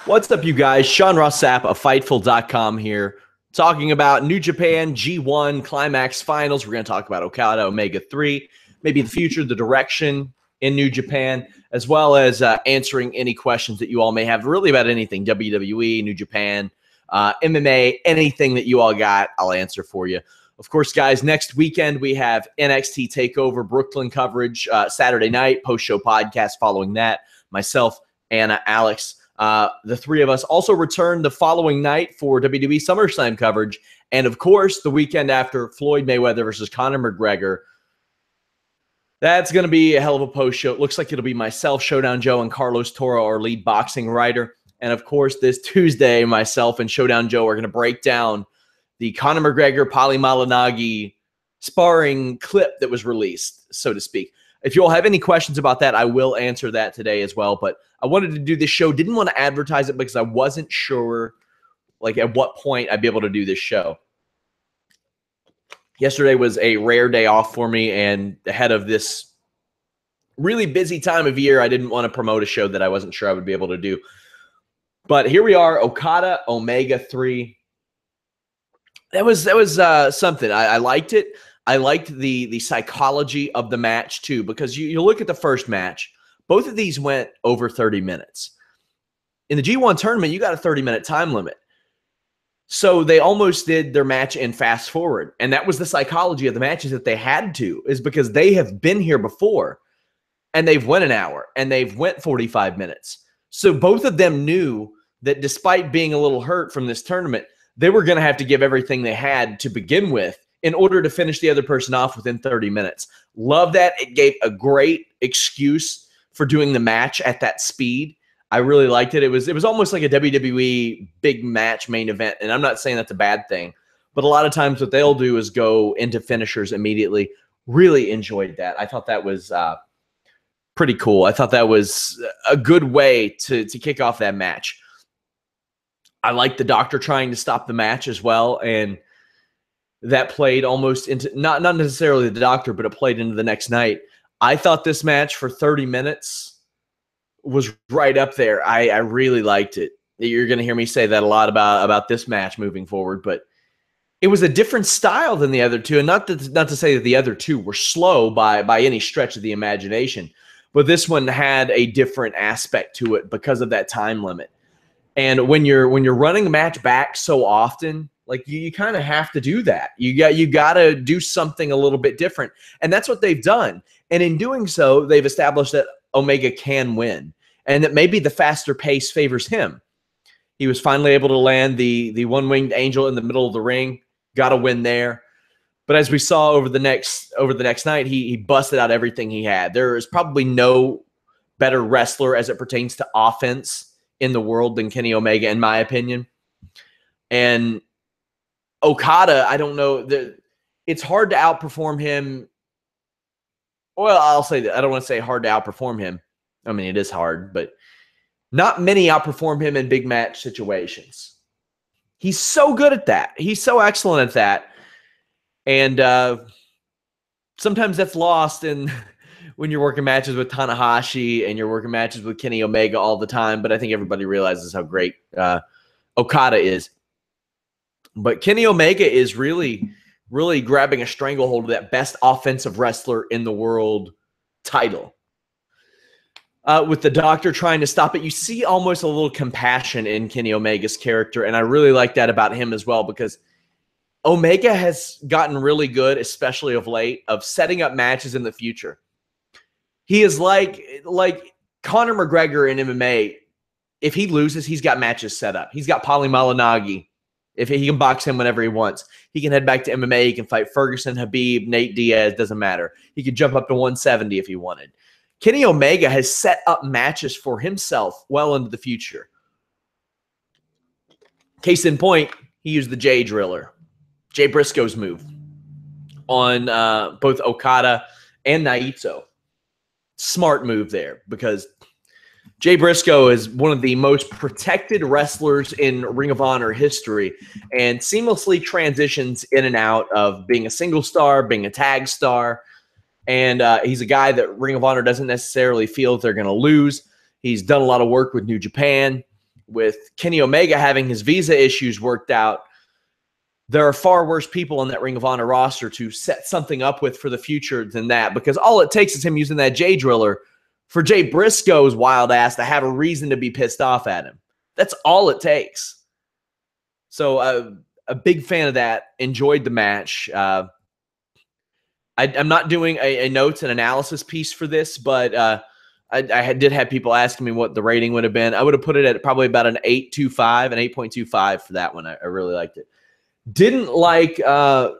What's up, you guys? Sean Ross Sapp of Fightful.com here, talking about New Japan G1 Climax Finals. We're going to talk about Okada, Omega 3, maybe the future, the direction in New Japan, as well as answering any questions that you all may have really about anything, WWE, New Japan, MMA, anything that you all got, I'll answer for you. Of course, guys, next weekend we have NXT TakeOver Brooklyn coverage Saturday night, post-show podcast following that. Myself, Anna, Alex, the three of us also return the following night for WWE SummerSlam coverage. And, of course, the weekend after Floyd Mayweather versus Conor McGregor. That's going to be a hell of a post-show. It looks like it'll be myself, Showdown Joe, and Carlos Toro, our lead boxing writer. And, of course, this Tuesday, myself and Showdown Joe are going to break down the Conor McGregor, Paulie Malignaggi sparring clip that was released, so to speak. If you all have any questions about that, I will answer that today as well. But I wanted to do this show. Didn't want to advertise it because I wasn't sure, like, at what point I'd be able to do this show. Yesterday was a rare day off for me, and ahead of this really busy time of year, I didn't want to promote a show that I wasn't sure I would be able to do. But here we are, Okada, Omega 3. That was something. I liked it. I liked the psychology of the match, too, because you look at the first match. Both of these went over 30 minutes. In the G1 tournament, you got a 30-minute time limit. So they almost did their match in fast forward. And that was the psychology of the matches that they had to, is because they have been here before. And they've went an hour. And they've went 45 minutes. So both of them knew that despite being a little hurt from this tournament, they were going to have to give everything they had to begin with in order to finish the other person off within 30 minutes. Love that. It gave a great excuse for doing the match at that speed. I really liked it. It was almost like a WWE big match main event, and I'm not saying that's a bad thing, but a lot of times what they'll do is go into finishers immediately. Really enjoyed that. I thought that was pretty cool. I thought that was a good way to kick off that match. I liked the doctor trying to stop the match as well, and that played almost into, not necessarily the doctor, but it played into the next night. I thought this match for 30 minutes was right up there. I really liked it. You're going to hear me say that a lot about this match moving forward, but it was a different style than the other two. And not to say that the other two were slow by any stretch of the imagination, but this one had a different aspect to it because of that time limit. And when you're running a match back so often, like you kind of have to do that. You got to do something a little bit different. And that's what they've done. And in doing so, they've established that Omega can win and that maybe the faster pace favors him. He was finally able to land the one-winged angel in the middle of the ring. Got a win there. But as we saw over the next night, he busted out everything he had. There is probably no better wrestler as it pertains to offense in the world than Kenny Omega, in my opinion. And Okada, I don't know. It's hard to outperform him. Well, I'll say that. I don't want to say hard to outperform him. I mean, it is hard, but not many outperform him in big match situations. He's so good at that. He's so excellent at that. And sometimes that's lost when you're working matches with Tanahashi and you're working matches with Kenny Omega all the time. But I think everybody realizes how great Okada is. But Kenny Omega is really, really grabbing a stranglehold of that best offensive wrestler in the world title. With the doctor trying to stop it, you see almost a little compassion in Kenny Omega's character, and I really like that about him as well, because Omega has gotten really good, especially of late, of setting up matches in the future. He is like Conor McGregor in MMA. If he loses, he's got matches set up. He's got Paulie Malignaggi. If he can box him whenever he wants, he can head back to MMA. He can fight Ferguson, Habib, Nate Diaz, doesn't matter. He could jump up to 170 if he wanted. Kenny Omega has set up matches for himself well into the future. Case in point, he used the Jay Driller, Jay Briscoe's move, on both Okada and Naito. Smart move there, because Jay Briscoe is one of the most protected wrestlers in Ring of Honor history and seamlessly transitions in and out of being a single star, being a tag star. And he's a guy that Ring of Honor doesn't necessarily feel that they're going to lose. He's done a lot of work with New Japan. with Kenny Omega having his visa issues worked out, there are far worse people on that Ring of Honor roster to set something up with for the future than that, because all it takes is him using that J Driller for Jay Briscoe's wild ass to have a reason to be pissed off at him. That's all it takes. So a big fan of that. Enjoyed the match. I'm not doing a notes and analysis piece for this, but I did have people asking me what the rating would have been. I would have put it at probably about an 8.25, an 8.25 for that one. I really liked it. Didn't like the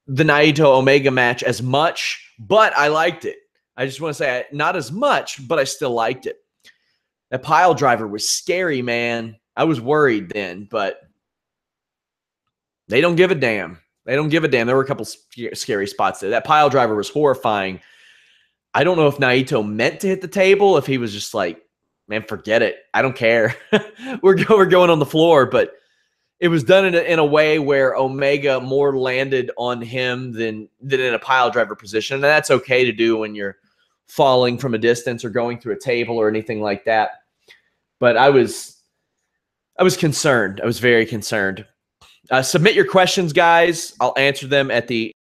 Naito Omega match as much, but I liked it. I just want to say not as much, but I still liked it. That pile driver was scary, man. I was worried then, but they don't give a damn. They don't give a damn. There were a couple scary spots there. That pile driver was horrifying. I don't know if Naito meant to hit the table, if he was just like, man, forget it. I don't care. we're going on the floor, but it was done in a way where Omega more landed on him than in a pile driver position. And that's okay to do when you're falling from a distance or going through a table or anything like that. But I was concerned. I was very concerned. Submit your questions, guys. I'll answer them at the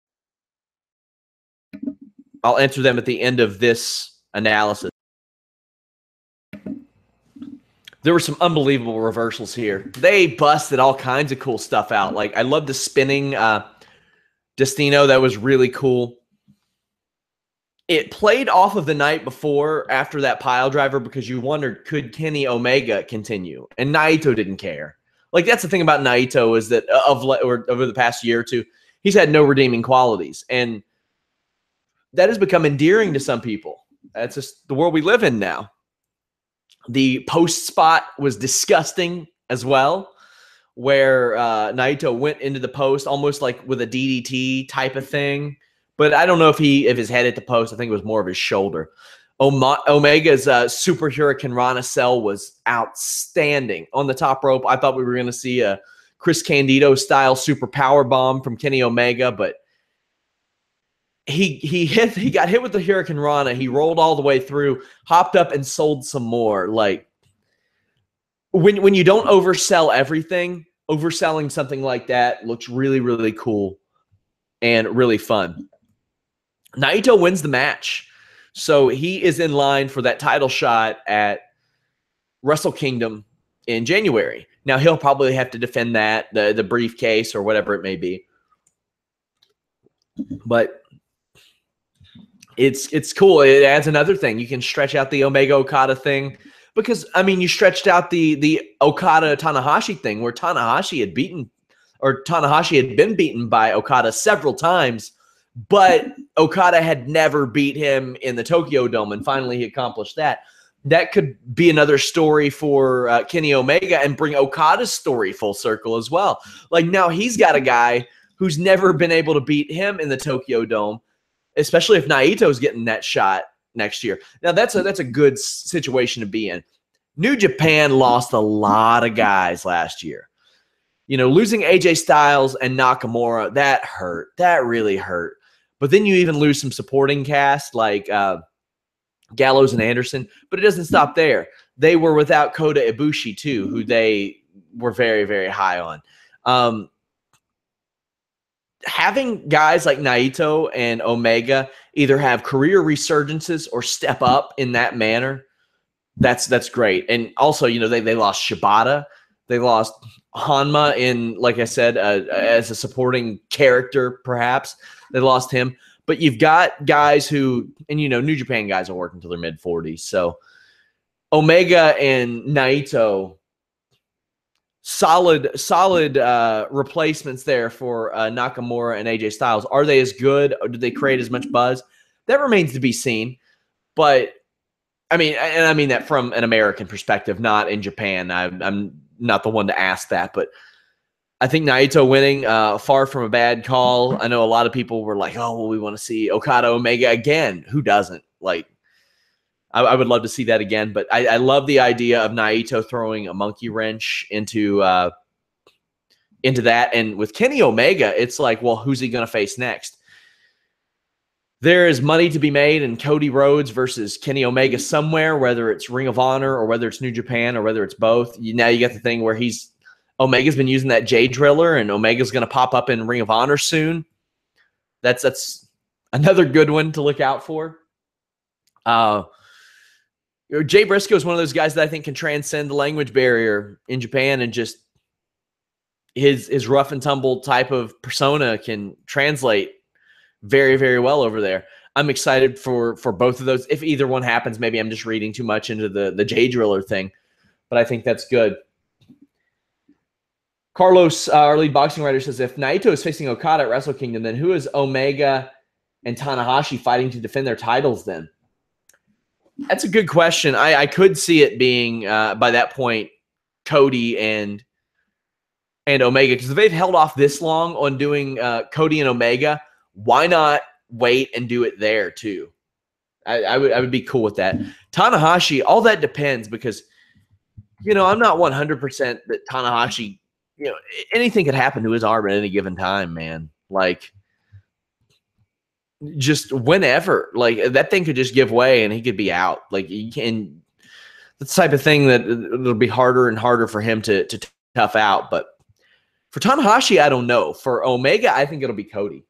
end of this analysis. There were some unbelievable reversals here. They busted all kinds of cool stuff out. Like, I love the spinning Destino. That was really cool. It played off of the night before after that pile driver because you wondered, could Kenny Omega continue? And Naito didn't care. Like, that's the thing about Naito is that over the past year or two, he's had no redeeming qualities. And that has become endearing to some people. That's just the world we live in now. The post spot was disgusting as well, where Naito went into the post almost like with a DDT type of thing. But I don't know if his head hit the post. I think it was more of his shoulder. Omega's Super Hurricane Rana Cell was outstanding. On the top rope, I thought we were going to see a Chris Candido-style super power bomb from Kenny Omega, but he got hit with the Hurricane Rana. He rolled all the way through, hopped up, and sold some more. Like, when you don't oversell everything, overselling something like that looks really, really cool and really fun. Naito wins the match. So he is in line for that title shot at Wrestle Kingdom in January. Now, he'll probably have to defend that, the briefcase or whatever it may be. But it's cool. It adds another thing. You can stretch out the Omega Okada thing because, I mean, you stretched out the Okada Tanahashi thing where Tanahashi had been beaten by Okada several times, but Okada had never beat him in the Tokyo Dome, and finally he accomplished that. That could be another story for Kenny Omega and bring Okada's story full circle as well. Like, now he's got a guy who's never been able to beat him in the Tokyo Dome, especially if Naito's getting that shot next year. Now, that's a good situation to be in. New Japan lost a lot of guys last year. You know, losing AJ Styles and Nakamura, that hurt. That really hurt. But then you even lose some supporting cast like Gallows and Anderson. But it doesn't stop there. They were without Kota Ibushi, too, who they were very, very high on. Having guys like Naito and Omega either have career resurgences or step up in that manner, that's great. And also, you know, they lost Shibata. They lost Hanma in, like I said, as a supporting character, perhaps. They lost him. But you've got guys who, and you know, New Japan guys will work until their mid-40s. So Omega and Naito, solid replacements there for Nakamura and AJ Styles. Are they as good, or do they create as much buzz? That remains to be seen. But I mean that from an American perspective, not in Japan. I'm not the one to ask that, but I think Naito winning, far from a bad call. I know a lot of people were like, "Oh, well, we want to see Okada Omega again." Who doesn't? Like, I would love to see that again. But I love the idea of Naito throwing a monkey wrench into that. And with Kenny Omega, it's like, well, who's he going to face next? there is money to be made in Cody Rhodes versus Kenny Omega somewhere, whether it's Ring of Honor or whether it's New Japan or whether it's both. Now you got the thing where Omega's been using that J Driller, and Omega's going to pop up in Ring of Honor soon. That's another good one to look out for. Jay Briscoe is one of those guys that I think can transcend the language barrier in Japan, and just his rough and tumble type of persona can translate very, very well over there. I'm excited for both of those. If either one happens, maybe I'm just reading too much into the J Driller thing, but I think that's good. Carlos, our lead boxing writer, says, if Naito is facing Okada at Wrestle Kingdom, then who is Omega and Tanahashi fighting to defend their titles then? That's a good question. I could see it being, by that point, Cody and Omega, because if they've held off this long on doing Cody and Omega, why not wait and do it there too? I would be cool with that. Tanahashi, all that depends, because I'm not 100% that Tanahashi, anything could happen to his arm at any given time, man. Like, just whenever, like, that thing could just give way and he could be out. Like, you can, that's the type of thing that it'll be harder and harder for him to tough out. But for Tanahashi, I don't know. For Omega, I think it'll be Cody.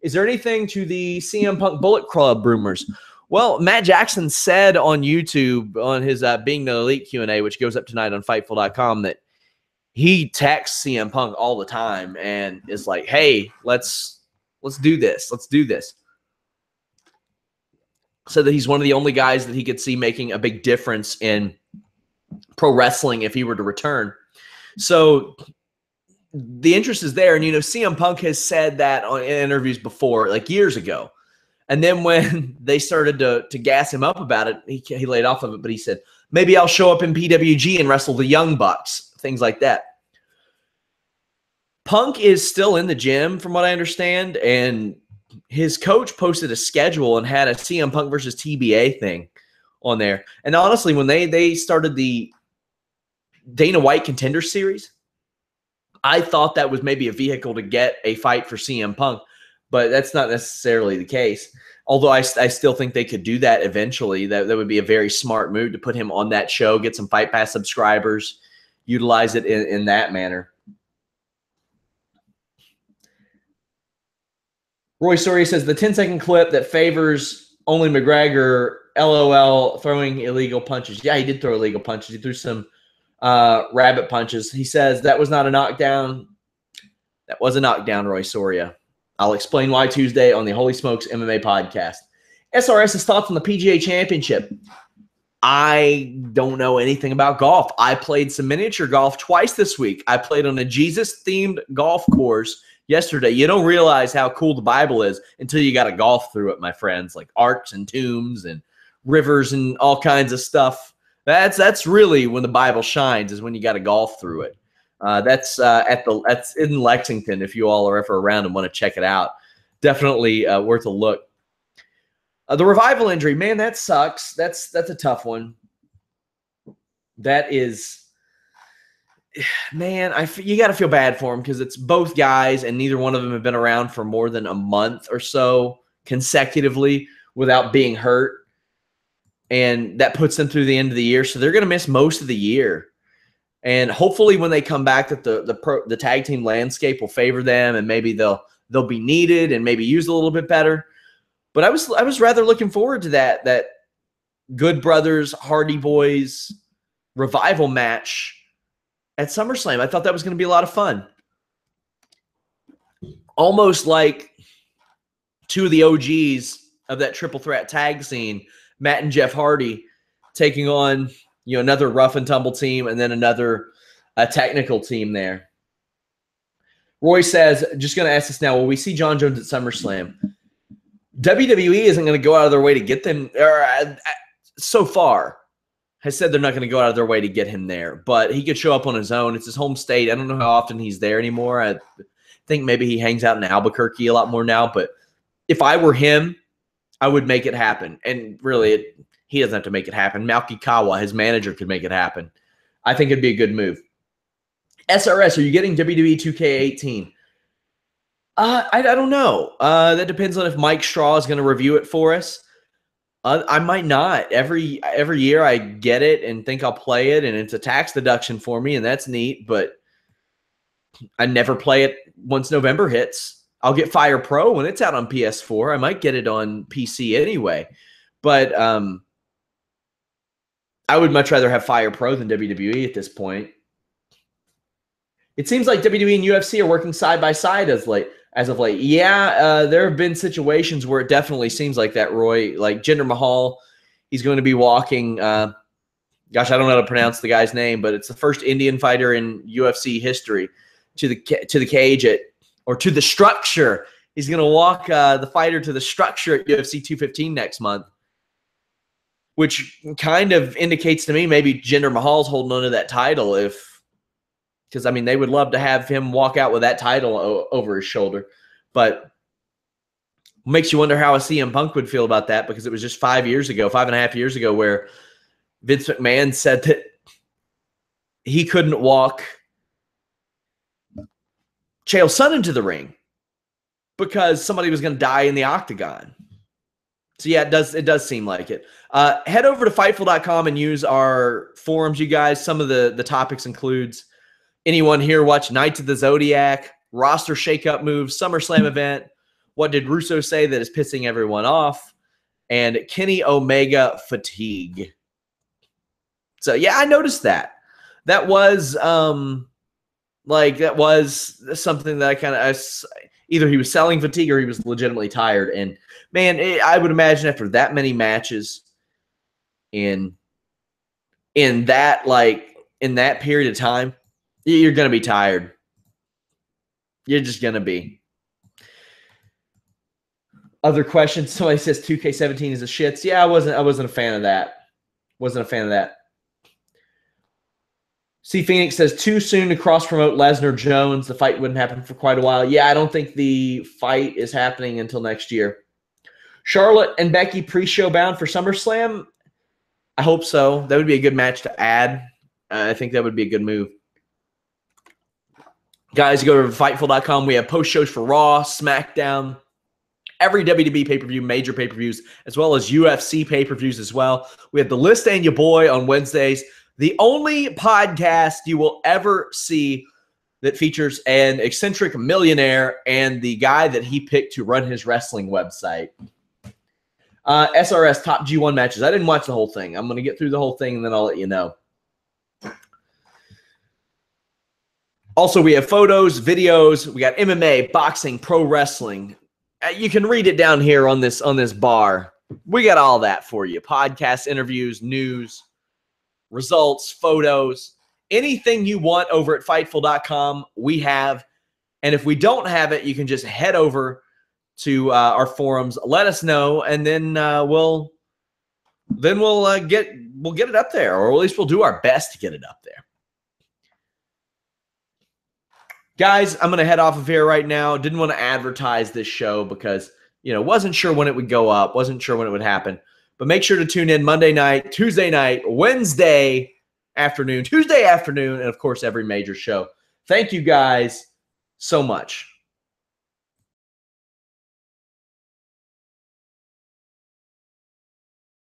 Is there anything to the CM Punk Bullet Club rumors? Well, Matt Jackson said on YouTube on his Being the Elite Q&A, which goes up tonight on Fightful.com, that he texts CM Punk all the time and is like, hey, let's do this. Let's do this. So that he's one of the only guys that he could see making a big difference in pro wrestling if he were to return. So the interest is there. And, CM Punk has said that in interviews before, like years ago. And then when they started to gas him up about it, he laid off of it. But he said, maybe I'll show up in PWG and wrestle the Young Bucks, things like that. Punk is still in the gym, from what I understand, and his coach posted a schedule and had a CM Punk versus TBA thing on there. And honestly, when they started the Dana White Contender Series, I thought that was maybe a vehicle to get a fight for CM Punk, but that's not necessarily the case. Although I still think they could do that eventually. That would be a very smart move to put him on that show, get some Fight Pass subscribers, utilize it in that manner. Roy Soria says, the 10-second clip that favors only McGregor, LOL, throwing illegal punches. Yeah, he did throw illegal punches. He threw some rabbit punches. He says, that was not a knockdown. That was a knockdown, Roy Soria. I'll explain why Tuesday on the Holy Smokes MMA podcast. SRS's thoughts on the PGA Championship. I don't know anything about golf. I played some miniature golf twice this week. I played on a Jesus-themed golf course yesterday. You don't realize how cool the Bible is until you got to golf through it, my friends, like arcs and tombs and rivers and all kinds of stuff. That's really when the Bible shines, is when you got to golf through it. That's in Lexington. If you all are ever around and want to check it out, definitely worth a look. The Revival injury, man, that sucks. That's a tough one. That is. Man, you got to feel bad for him, because it's both guys, and neither one of them have been around for more than a month or so consecutively without being hurt. And that puts them through the end of the year. So they're going to miss most of the year. And hopefully when they come back, that the tag team landscape will favor them, and maybe they'll be needed and maybe used a little bit better. But I was rather looking forward to that Good Brothers, Hardy Boys Revival match at SummerSlam. I thought that was going to be a lot of fun. Almost like two of the OGs of that triple threat tag scene, Matt and Jeff Hardy, taking on another rough and tumble team, and then another technical team there. Roy says, just going to ask this now, will we see John Jones at SummerSlam? WWE isn't going to go out of their way to get them, or so far has said they're not going to go out of their way to get him there, but he could show up on his own. It's his home state. I don't know how often he's there anymore. I think maybe he hangs out in Albuquerque a lot more now, but if I were him, I would make it happen. And really, he doesn't have to make it happen. Malki Kawa, his manager, could make it happen. I think it'd be a good move. SRS, are you getting WWE 2K18? I don't know. That depends on if Mike Straw is going to review it for us. I might not. Every year I get it and think I'll play it, and it's a tax deduction for me, and that's neat. But I never play it once November hits. I'll get Fire Pro when it's out on PS4. I might get it on PC anyway. But I would much rather have Fire Pro than WWE at this point. It seems like WWE and UFC are working side by side as of late. Yeah, there have been situations where it definitely seems like that, Roy. Like Jinder Mahal, he's going to be walking. Gosh, I don't know how to pronounce the guy's name, but it's the first Indian fighter in UFC history to the cage to the structure. He's going to walk the fighter to the structure at UFC 215 next month, which kind of indicates to me maybe Jinder Mahal's holding on to that title because, I mean, they would love to have him walk out with that title over his shoulder. But makes you wonder how a CM Punk would feel about that, because it was just 5.5 years ago, where Vince McMahon said that he couldn't walk Chael Sonnen into the ring because somebody was going to die in the octagon. So, yeah, it does seem like it. Head over to Fightful.com and use our forums, you guys. Some of the topics includes anyone here watch Knights of the Zodiac, roster shakeup moves, SummerSlam event, what did Russo say that is pissing everyone off, and Kenny Omega fatigue. So, yeah, I noticed that. That was something that I kind of either he was selling fatigue or he was legitimately tired. And man, I would imagine after that many matches in that period of time, you're going to be tired. You're just going to be. Other questions? Somebody says 2K17 is a shits. Yeah, I wasn't a fan of that. Wasn't a fan of that. C. Phoenix says, too soon to cross-promote Lesnar-Jones. The fight wouldn't happen for quite a while. Yeah, I don't think the fight is happening until next year. Charlotte and Becky pre-show bound for SummerSlam? I hope so. That would be a good match to add. I think that would be a good move. Guys, go to Fightful.com. We have post-shows for Raw, SmackDown, every WWE pay-per-view, major pay-per-views, as well as UFC pay-per-views as well. We have The List and Your Boy on Wednesdays. The only podcast you will ever see that features an eccentric millionaire and the guy that he picked to run his wrestling website. SRS Top G1 matches. I didn't watch the whole thing. I'm going to get through the whole thing, and then I'll let you know. Also, we have photos, videos. We got MMA, boxing, pro wrestling. You can read it down here on this bar. We got all that for you. Podcasts, interviews, news, results, photos, anything you want over at Fightful.com, we have. And if we don't have it, you can just head over to our forums, let us know, and then we'll get it up there, or at least we'll do our best to get it up there. Guys, I'm going to head off of here right now. Didn't want to advertise this show because, wasn't sure when it would go up, wasn't sure when it would happen. But make sure to tune in Monday night, Tuesday night, Wednesday afternoon, Tuesday afternoon, and, of course, every major show. Thank you guys so much.